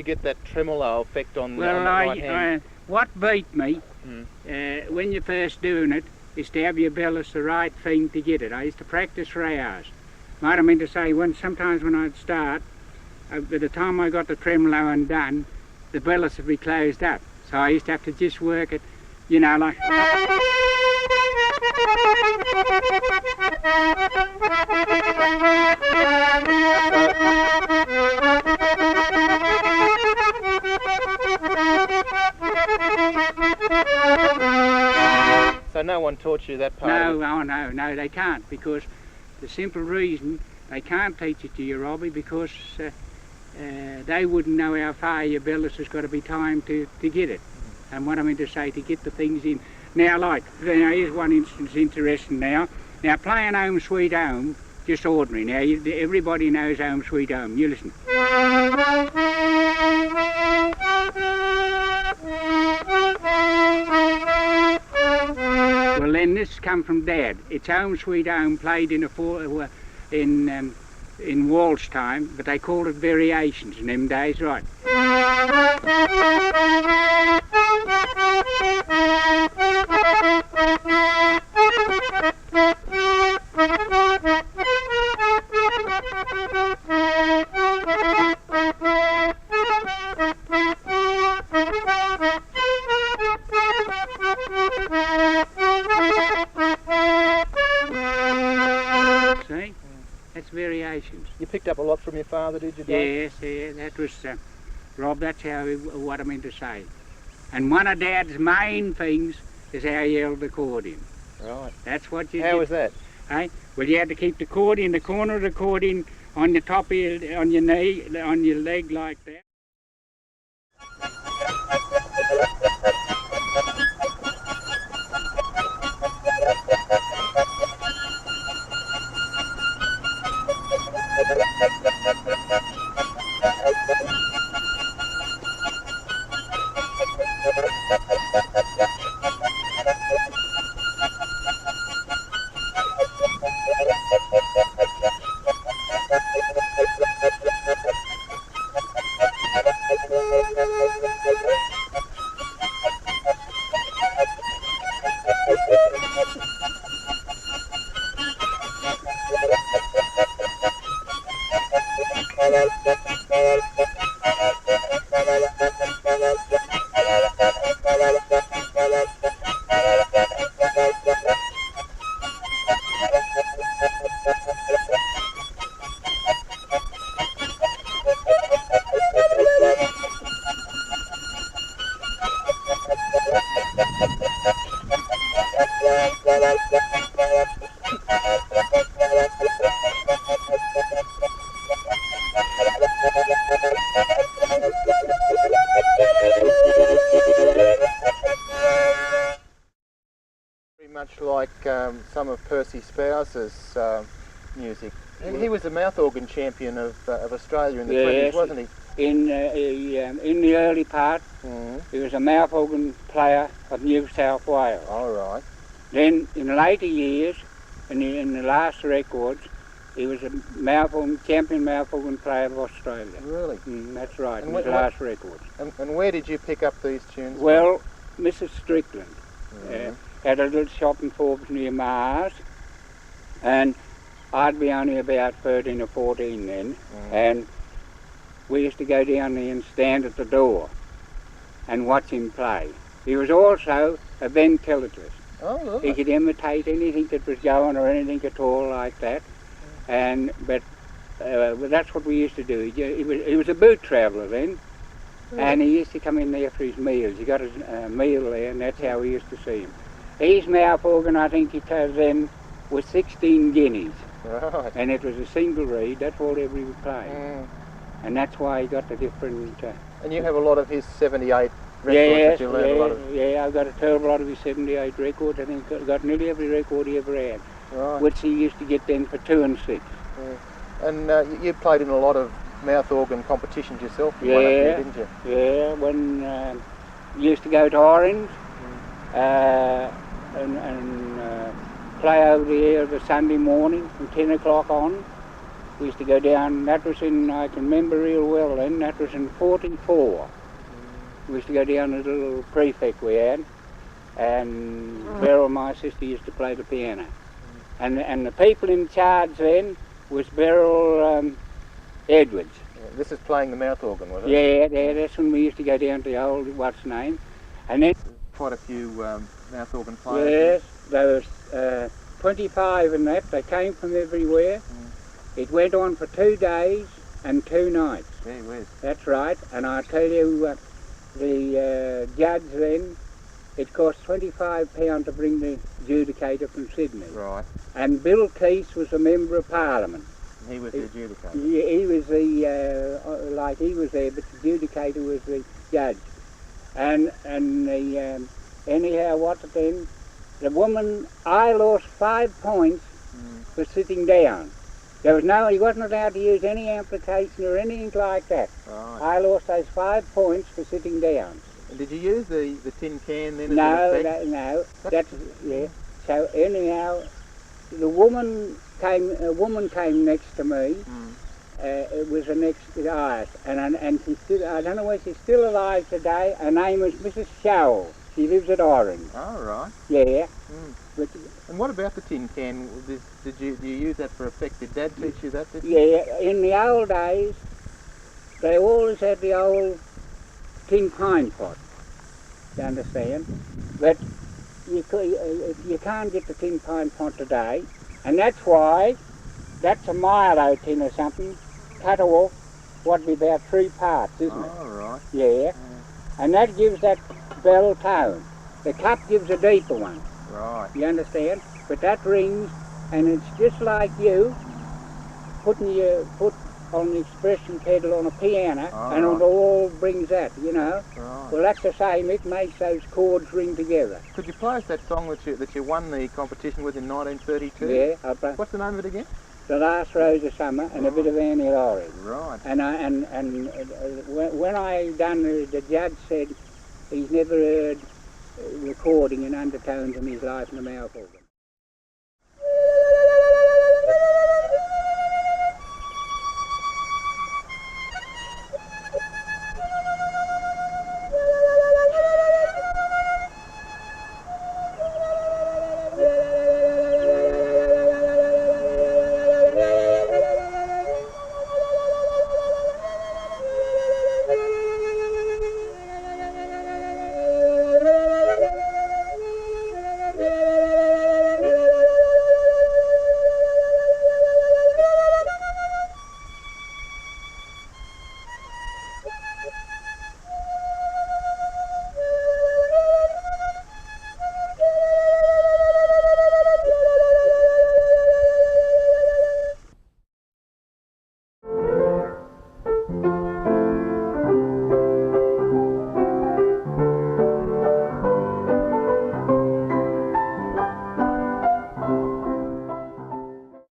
get that tremolo effect on the Well, right hand? what beat me when you're first doing it is to have your bellows the right thing to get it. I used to practice for hours. What I mean to say, sometimes when I'd start, by the time I got the tremolo undone, the bellows would be closed up. So I used to have to just work it, you know, like... So no one taught you that part? No, they can't, because the simple reason they can't teach it to you, Robbie, because they wouldn't know how far your bellows has got to be timed to get it. And what I mean to say, to get the things in. Now, like, here's one instance interesting now. Now, playing Home Sweet Home, just ordinary. Now, everybody knows Home Sweet Home. You listen. Well, then this come from Dad. It's Home Sweet Home, played in waltz time, but they called it variations in them days, right? See? That's variations. You picked up a lot from your father, did you, Dad? Yes, that was, Rob, that's what I mean to say. And one of Dad's main things is how you held the accordion. Right. That's what you How did. was that? Hey? Well, you had to keep the accordion, the corner of the accordion on the top of on your knee, on your leg like that. Much like some of Percy Spouse's music. He was the mouth organ champion of Australia in the 20s, wasn't he? In the early part, he was a mouth organ player of New South Wales. All right. Then in later years, in the last records, he was a champion mouth organ player of Australia. Really? That's right, in his last records. And where did you pick up these tunes? Well, Mrs. Strickland had a little shop in Forbes near Mars, and I'd be only about 13 or 14 then, and we used to go down there and stand at the door and watch him play. He was also a ventriloquist. Oh, lovely. He could imitate anything that was going or anything at all like that, but that's what we used to do. He was a boot traveller then, and he used to come in there for his meals. He got his meal there, and that's how we used to see him. His mouth organ, I think he told them, was 16 guineas. Right. And it was a single reed, that's all every would play. And that's why he got the different... and you have a lot of his 78 records that you learned a lot of? Yeah, I've got a terrible lot of his 78 records. I think I've got nearly every record he ever had, which he used to get then for 2 and 6. And you played in a lot of mouth organ competitions yourself, didn't you? Yeah, when you used to go to Orange, and play over the air of a Sunday morning from 10 o'clock on, We used to go down, that was in, I can remember real well then, that was in 44. We used to go down to the little prefect we had, and Beryl, my sister, used to play the piano. And the people in charge then was Beryl Edwards. Yeah, this is playing the mouth organ, was it? Yeah, that's when we used to go down to the old, what's name. And then quite a few mouth organ players. Yes, there was 25 in that. They came from everywhere. It went on for 2 days and 2 nights. Gee whiz. That's right. And I tell you, the judge then, it cost £25 to bring the adjudicator from Sydney. Right. And Bill Keith was a member of Parliament. He was the adjudicator. He was the, like he was there, but the adjudicator was the judge. And the, anyhow, what then, the woman, I lost 5 points for sitting down. There was no, he wasn't allowed to use any application or anything like that. Right. I lost those 5 points for sitting down. And did you use the tin can then? No, no, that's, yeah. So anyhow, a woman came next to me. It was the next highest, and she's still, I don't know whether she's still alive today. Her name was Mrs. Showell. She lives at Orange. Oh, right. Yeah. But, and what about the tin can? Do you use that for effect? Did Dad teach you that? Yeah, in the old days, they always had the old tin pine pot, you understand? But you can't get the tin pine pot today, and that's why, that's a Milo tin or something, cut off, what would be about 3 parts, isn't it? Oh, right. Yeah. And that gives that bell tone. The cup gives a deeper one. Right. You understand? But that rings, and it's just like you putting your foot on the expression pedal on a piano, and it all brings that, you know. Right. Well, that's the same. It makes those chords ring together. Could you play us that song that you won the competition with in 1932? Yeah. What's the name of it again? The Last Rose of Summer and a bit of Annie Laurie. Right. And when I done, the judge said he's never heard recording in undertones in his life in a mouth organ.